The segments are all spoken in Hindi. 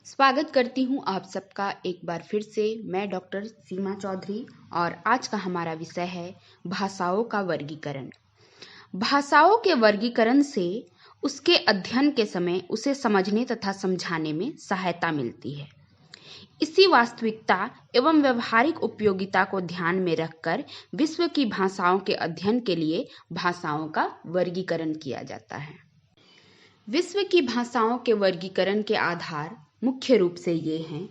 स्वागत करती हूँ आप सबका एक बार फिर से। मैं डॉक्टर सीमा चौधरी और आज का हमारा विषय है भाषाओं का वर्गीकरण। भाषाओं के वर्गीकरण से उसके अध्ययन के समय उसे समझने तथा समझाने में सहायता मिलती है। इसी वास्तविकता एवं व्यवहारिक उपयोगिता को ध्यान में रखकर विश्व की भाषाओं के अध्ययन के लिए भाषाओं का वर्गीकरण किया जाता है। विश्व की भाषाओं के वर्गीकरण के आधार मुख्य रूप से ये हैं।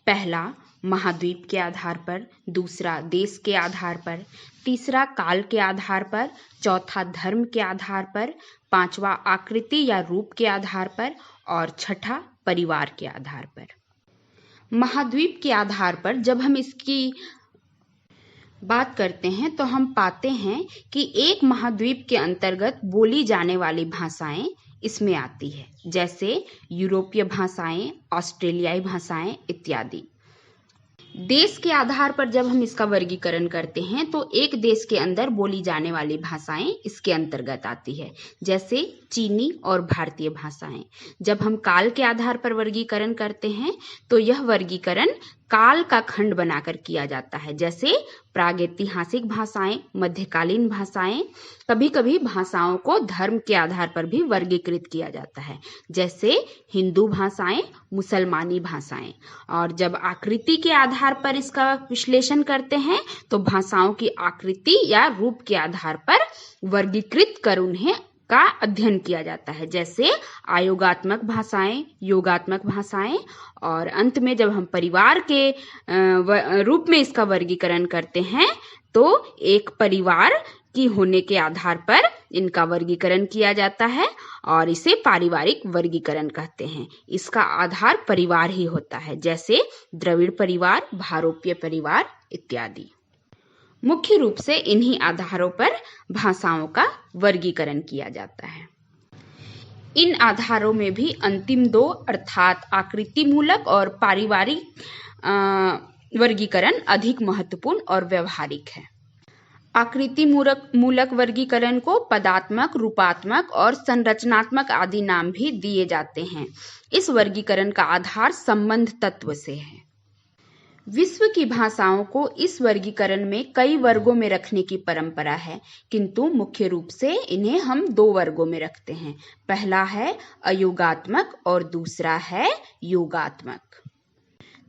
पहला, महाद्वीप के आधार पर, दूसरा देश के आधार पर, तीसरा काल के आधार पर, चौथा धर्म के आधार पर, पांचवा आकृति या रूप के आधार पर और छठा परिवार के आधार पर। महाद्वीप के आधार पर जब हम इसकी बात करते हैं तो हम पाते हैं कि एक महाद्वीप के अंतर्गत बोली जाने वाली भाषाएं इसमें आती है, जैसे यूरोपीय भाषाएं, ऑस्ट्रेलियाई भाषाएं इत्यादि। देश के आधार पर जब हम इसका वर्गीकरण करते हैं तो एक देश के अंदर बोली जाने वाली भाषाएं इसके अंतर्गत आती है, जैसे चीनी और भारतीय भाषाएं। जब हम काल के आधार पर वर्गीकरण करते हैं तो यह वर्गीकरण काल का खंड बनाकर किया जाता है, जैसे प्रागैतिहासिक भाषाएं, मध्यकालीन भाषाएं। कभी कभी भाषाओं को धर्म के आधार पर भी वर्गीकृत किया जाता है, जैसे हिंदू भाषाएं, मुसलमानी भाषाएं। और जब आकृति के आधार पर इसका विश्लेषण करते हैं तो भाषाओं की आकृति या रूप के आधार पर वर्गीकृत कर उन्हें का अध्ययन किया जाता है, जैसे आयोगात्मक भाषाएं, योगात्मक भाषाएं। और अंत में जब हम परिवार के रूप में इसका वर्गीकरण करते हैं तो एक परिवार की होने के आधार पर इनका वर्गीकरण किया जाता है और इसे पारिवारिक वर्गीकरण कहते हैं। इसका आधार परिवार ही होता है, जैसे द्रविड़ परिवार, भारोपीय परिवार इत्यादि। मुख्य रूप से इन्हीं आधारों पर भाषाओं का वर्गीकरण किया जाता है। इन आधारों में भी अंतिम दो अर्थात आकृति मूलक और पारिवारिक वर्गीकरण अधिक महत्वपूर्ण और व्यवहारिक है। आकृति मूलक वर्गीकरण को पदात्मक, रूपात्मक और संरचनात्मक आदि नाम भी दिए जाते हैं। इस वर्गीकरण का आधार संबंध तत्व से है। विश्व की भाषाओं को इस वर्गीकरण में कई वर्गों में रखने की परंपरा है, किंतु मुख्य रूप से इन्हें हम दो वर्गों में रखते हैं। पहला है अयोगात्मक और दूसरा है योगात्मक।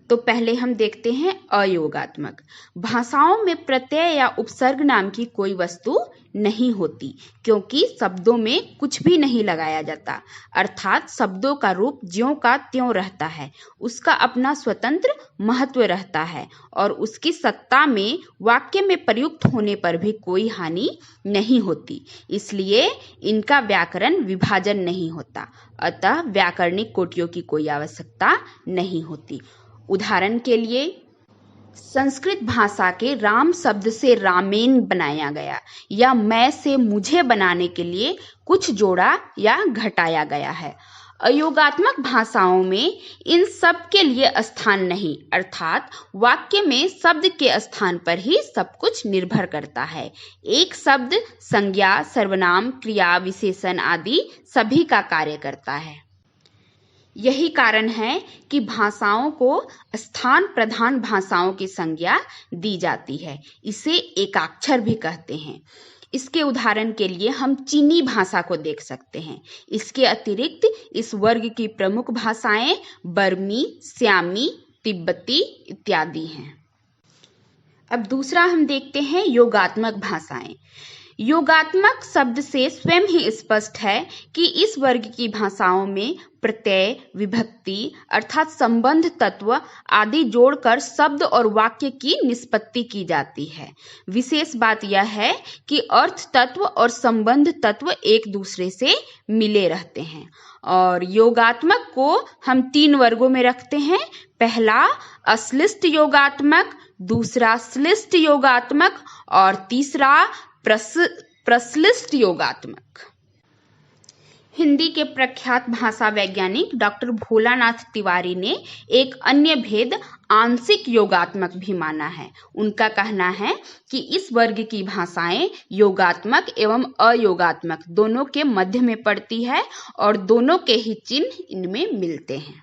तो पहले हम देखते हैं अयोगात्मक। भाषाओं में प्रत्यय या उपसर्ग नाम की कोई वस्तु नहीं होती, क्योंकि शब्दों में कुछ भी नहीं लगाया जाता, अर्थात शब्दों का रूप ज्यों का त्यों रहता है। उसका अपना स्वतंत्र महत्व रहता है और उसकी सत्ता में वाक्य में प्रयुक्त होने पर भी कोई हानि नहीं होती। इसलिए इनका व्याकरण विभाजन नहीं होता, अतः व्याकरणिक कोटियों की कोई आवश्यकता नहीं होती। उदाहरण के लिए संस्कृत भाषा के राम शब्द से रामेन बनाया गया या मैं से मुझे बनाने के लिए कुछ जोड़ा या घटाया गया है। अयोगात्मक भाषाओं में इन सब के लिए स्थान नहीं, अर्थात वाक्य में शब्द के स्थान पर ही सब कुछ निर्भर करता है। एक शब्द संज्ञा, सर्वनाम, क्रिया, विशेषण आदि सभी का कार्य करता है। यही कारण है कि भाषाओं को स्थान प्रधान भाषाओं की संज्ञा दी जाती है। इसे एकाक्षर भी कहते हैं। इसके उदाहरण के लिए हम चीनी भाषा को देख सकते हैं। इसके अतिरिक्त इस वर्ग की प्रमुख भाषाएं बर्मी, स्यामी, तिब्बती इत्यादि हैं। अब दूसरा हम देखते हैं योगात्मक भाषाएं। योगात्मक शब्द से स्वयं ही स्पष्ट है कि इस वर्ग की भाषाओं में प्रत्यय, विभक्ति अर्थात संबंध तत्व आदि जोड़कर शब्द और वाक्य की निष्पत्ति की जाती है। विशेष बात यह है कि अर्थ तत्व और संबंध तत्व एक दूसरे से मिले रहते हैं। और योगात्मक को हम तीन वर्गों में रखते हैं। पहला अश्लिष्ट योगात्मक, दूसरा श्लिष्ट योगात्मक और तीसरा प्रश्लिष्ट योगात्मक। हिंदी के प्रख्यात भाषा वैज्ञानिक डॉक्टर भोलानाथ तिवारी ने एक अन्य भेद आंशिक योगात्मक भी माना है। उनका कहना है कि इस वर्ग की भाषाएं योगात्मक एवं अयोगात्मक दोनों के मध्य में पड़ती है और दोनों के ही चिन्ह इनमें मिलते हैं।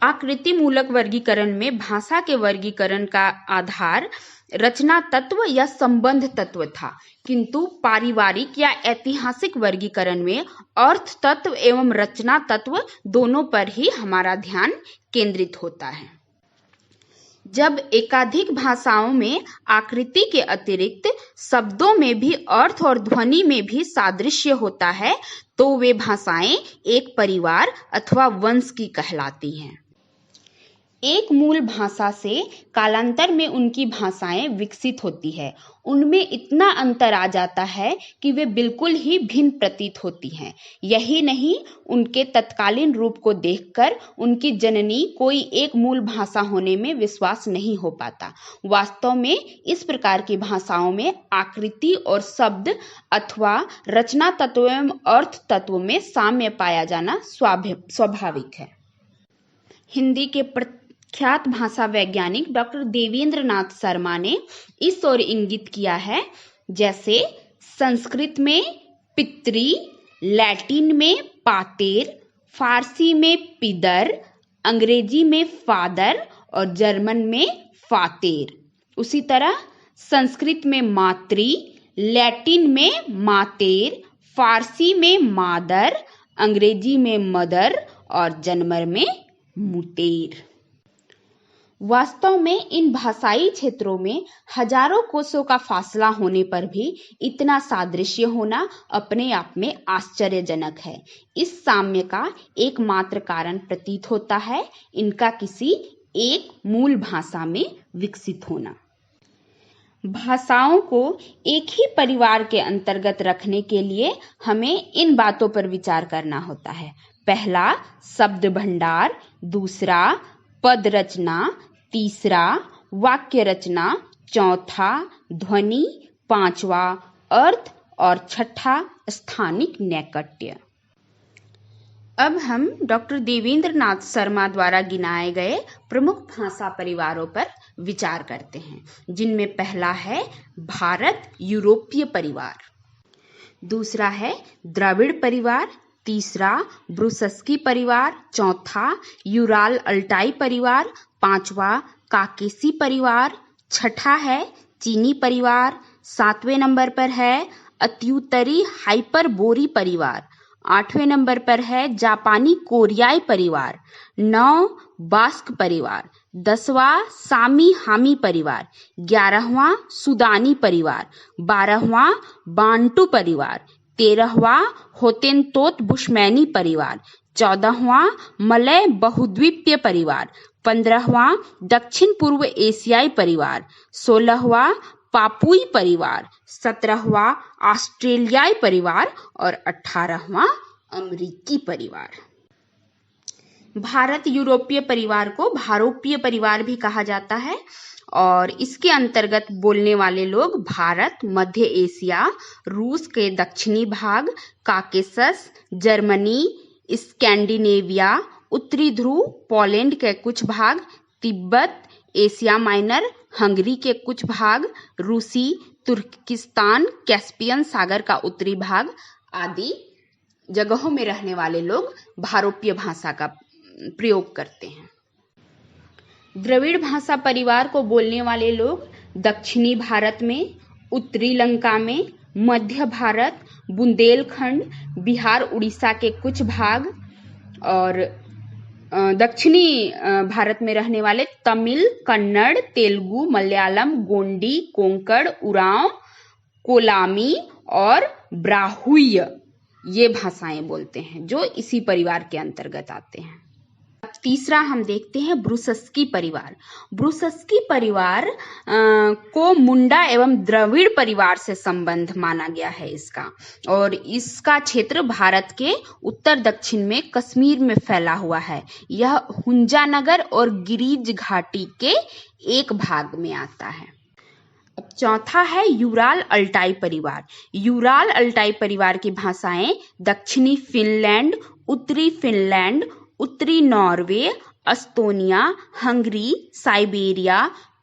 आकृति मूलक वर्गीकरण में भाषा के वर्गीकरण का आधार रचना तत्व या संबंध तत्व था, किंतु पारिवारिक या ऐतिहासिक वर्गीकरण में अर्थ तत्व एवं रचना तत्व दोनों पर ही हमारा ध्यान केंद्रित होता है। जब एकाधिक भाषाओं में आकृति के अतिरिक्त शब्दों में भी अर्थ और ध्वनि में भी सादृश्य होता है तो वे भाषाएं एक परिवार अथवा वंश की कहलाती हैं। एक मूल भाषा से कालांतर में उनकी भाषाएं विकसित होती है। उनमें इतना अंतर आ जाता है कि वे बिल्कुल ही भिन्न प्रतीत होती हैं। यही नहीं, उनके तत्कालीन रूप को देखकर उनकी जननी कोई एक मूल भाषा होने में विश्वास नहीं हो पाता। वास्तव में इस प्रकार की भाषाओं में आकृति और शब्द अथवा रचना तत्व एवं अर्थ तत्व में साम्य पाया जाना स्वाभाविक है। हिंदी के ख्यात भाषा वैज्ञानिक डॉक्टर देवेंद्र नाथ शर्मा ने इस ओर इंगित किया है, जैसे संस्कृत में पितरी, लैटिन में पातेर, फारसी में पिदर, अंग्रेजी में फादर और जर्मन में फातेर। उसी तरह संस्कृत में मातृ, लैटिन में मातेर, फारसी में मादर, अंग्रेजी में मदर और जर्मन में मुतेर। वास्तव में इन भाषाई क्षेत्रों में हजारों कोसों का फासला होने पर भी इतना सादृश्य होना अपने आप में आश्चर्यजनक है। इस साम्य का एकमात्र कारण प्रतीत होता है इनका किसी एक मूल भाषा में विकसित होना। भाषाओं को एक ही परिवार के अंतर्गत रखने के लिए हमें इन बातों पर विचार करना होता है। पहला, शब्द भंडार; दूसरा, पद रचना; तीसरा, वाक्य रचना; चौथा, ध्वनि; पांचवा, अर्थ और छठा, स्थानिक नैकट्य। अब हम डॉक्टर देवेंद्र नाथ शर्मा द्वारा गिनाए गए प्रमुख भाषा परिवारों पर विचार करते हैं, जिनमें पहला है भारत यूरोपीय परिवार, दूसरा है द्रविड़ परिवार, तीसरा ब्रूसस्की परिवार, चौथा यूराल अल्टाई परिवार, पांचवा काकेसी परिवार, छठा है चीनी परिवार, सातवें नंबर पर है अत्युत्तरी हाइपरबोरी परिवार, आठवें नंबर पर है जापानी कोरियाई परिवार, 9 बास्क परिवार, 10वां सामी हामी परिवार, 11वां सुदानी परिवार, 12वां बांटू परिवार, 13वां होतेनतोत बुशमैनी परिवार, 14वां मलय बहुद्वीपीय परिवार, 15वां दक्षिण पूर्व एशियाई परिवार, 16वां पापुई परिवार, 17वां ऑस्ट्रेलियाई परिवार और 18वां अमेरिकी परिवार। भारत यूरोपीय परिवार को भारोपीय परिवार भी कहा जाता है और इसके अंतर्गत बोलने वाले लोग भारत, मध्य एशिया, रूस के दक्षिणी भाग, काकेसस, जर्मनी, स्कैंडिनेविया, उत्तरी ध्रुव, पोलैंड के कुछ भाग, तिब्बत, एशिया माइनर, हंगरी के कुछ भाग, रूसी, तुर्किस्तान, कैस्पियन सागर का उत्तरी भाग आदि जगहों में रहने वाले लोग भारोपीय भाषा का प्रयोग करते हैं। द्रविड़ भाषा परिवार को बोलने वाले लोग दक्षिणी भारत में, उत्तरी लंका में, मध्य भारत, बुंदेलखंड, बिहार, उड़ीसा के कुछ भाग और दक्षिणी भारत में रहने वाले तमिल, कन्नड़, तेलुगु, मलयालम, गोंडी, कोंकण, उरांव, कोलामी और ब्राहुई ये भाषाएं बोलते हैं जो इसी परिवार के अंतर्गत आते हैं। तीसरा हम देखते हैं ब्रूसस्की परिवार। ब्रूसस्की परिवार को मुंडा एवं द्रविड़ परिवार से संबंध माना गया है इसका, और इसका क्षेत्र भारत के उत्तर दक्षिण में कश्मीर में फैला हुआ है। यह हुंजानगर और गिरिज घाटी के एक भाग में आता है। अब चौथा है यूराल अल्टाई परिवार। यूराल अल्टाई परिवार की भाषाएं दक्षिणी फिनलैंड, उत्तरी फिनलैंड, उत्तरी नॉर्वे, एस्तोनिया, हंगरी, साइबेरिया,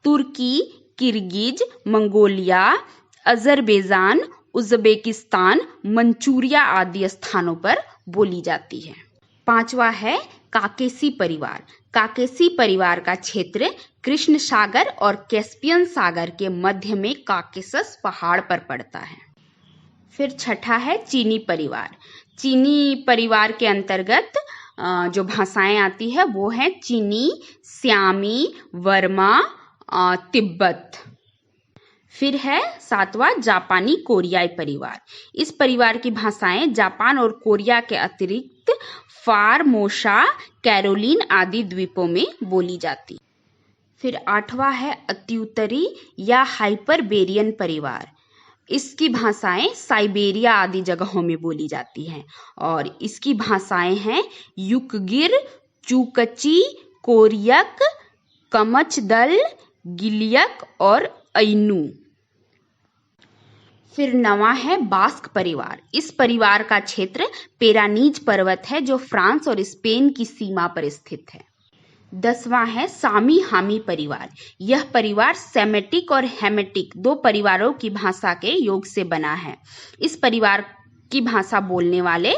तुर्की, Kyrgyz, Mongolia, Azerbaijan, Uzbekistan, Manchuria आदि स्थानों पर बोली जाती है। पांचवा है काकेसी परिवार। काकेसी परिवार का क्षेत्र कृष्ण सागर और कैस्पियन सागर के मध्य में काकेसस पहाड़ पर पड़ता है। फिर छठा है चीनी परिवार। चीनी परिवार के अंतर्गत जो भाषाएं आती है वो है चीनी, सियामी, वर्मा, तिब्बत। फिर है सातवां जापानी कोरियाई परिवार। इस परिवार की भाषाएं जापान और कोरिया के अतिरिक्त फारमोसा, कैरोलिन आदि द्वीपों में बोली जाती। फिर आठवां है अत्युत्तरी या हाइपरबेरियन परिवार। इसकी भाषाएं साइबेरिया आदि जगहों में बोली जाती हैं और इसकी भाषाएं हैं युकगिर, चुकची, कोरियक, कमचदल, गिलियक और अइनू। फिर नवां है बास्क परिवार। इस परिवार का क्षेत्र पेरानीज पर्वत है जो फ्रांस और स्पेन की सीमा पर स्थित है। 10वां है सामी हामी परिवार। यह परिवार सेमेटिक और हेमेटिक दो परिवारों की भाषा के योग से बना है। इस परिवार की भाषा बोलने वाले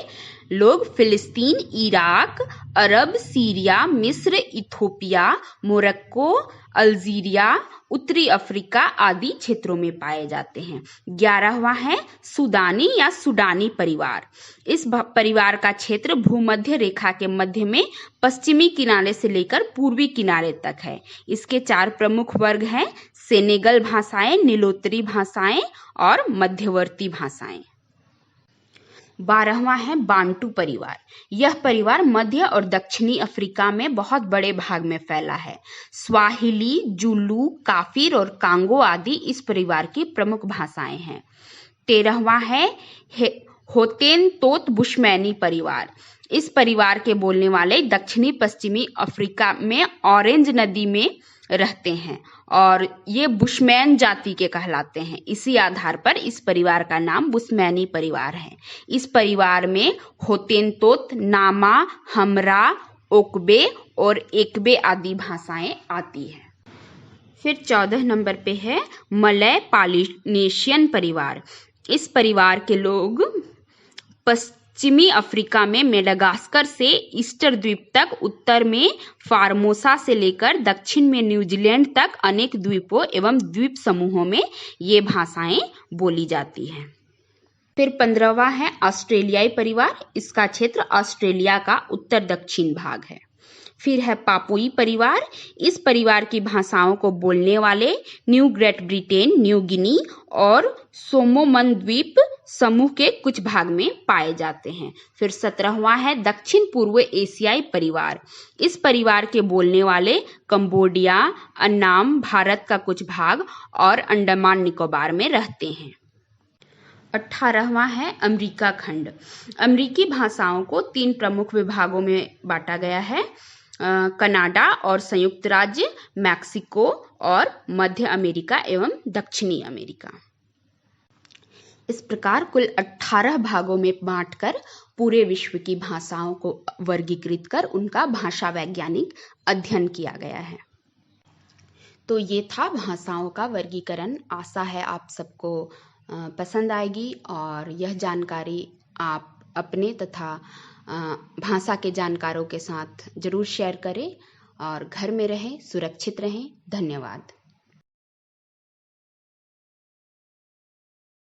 लोग फिलिस्तीन, इराक, अरब, सीरिया, मिस्र, इथोपिया, मोरक्को, अल्जीरिया, उत्तरी अफ्रीका आदि क्षेत्रों में पाए जाते हैं। 11वां है सुदानी या सुडानी परिवार। इस परिवार का क्षेत्र भूमध्य रेखा के मध्य में पश्चिमी किनारे से लेकर पूर्वी किनारे तक है। इसके 4 प्रमुख वर्ग हैं: सेनेगल भाषाएं, नीलोत्तरी भाषाएं और मध्यवर्ती भाषाएं। 12वां है बांटू परिवार। यह परिवार मध्य और दक्षिणी अफ्रीका में बहुत बड़े भाग में फैला है। स्वाहिली, जुलू, काफिर और कांगो आदि इस परिवार की प्रमुख भाषाएं हैं। 13वां है होतेन तोत बुशमैनी परिवार। इस परिवार के बोलने वाले दक्षिणी पश्चिमी अफ्रीका में ऑरेंज नदी में रहते हैं और ये बुशमैन जाति के कहलाते हैं। इसी आधार पर इस परिवार का नाम बुशमैनी परिवार है। इस परिवार में होतेनतोत, नामा, हमरा, ओकबे और एकबे आदि भाषाएं आती हैं। फिर 14 नंबर पे है मलय पॉलिनेशियन परिवार। इस परिवार के लोग पश्चिमी अफ्रीका में मेडागास्कर से ईस्टर द्वीप तक, उत्तर में फार्मोसा से लेकर दक्षिण में न्यूजीलैंड तक अनेक द्वीपों एवं द्वीप समूहों में ये भाषाएं बोली जाती हैं। फिर 15वां है ऑस्ट्रेलियाई परिवार। इसका क्षेत्र ऑस्ट्रेलिया का उत्तर दक्षिण भाग है। फिर है पापुई परिवार। इस परिवार की भाषाओं को बोलने वाले new great Britain, New Guinea और सोलोमन द्वीप समूह के कुछ भाग में पाए जाते हैं। फिर 17वां है दक्षिण पूर्व एशियाई परिवार। इस परिवार के बोलने वाले कंबोडिया, अन्नाम, भारत का कुछ भाग और अंडमान निकोबार में रहते हैं। 18वां है अमेरिका खंड। अमेरिकी भाषाओं को 3 प्रमुख विभागों में बांटा गया है: कनाडा और संयुक्त राज्य, मैक्सिको और मध्य अमेरिका एवं दक्षिणी अमेरिका। इस प्रकार कुल 18 भागों में बांटकर पूरे विश्व की भाषाओं को वर्गीकृत कर उनका भाषा वैज्ञानिक अध्ययन किया गया है। तो ये था भाषाओं का वर्गीकरण। आशा है आप सबको पसंद आएगी और यह जानकारी आप अपने तथा भाषा के जानकारों के साथ जरूर शेयर करें और घर में रहें, सुरक्षित रहें। धन्यवाद।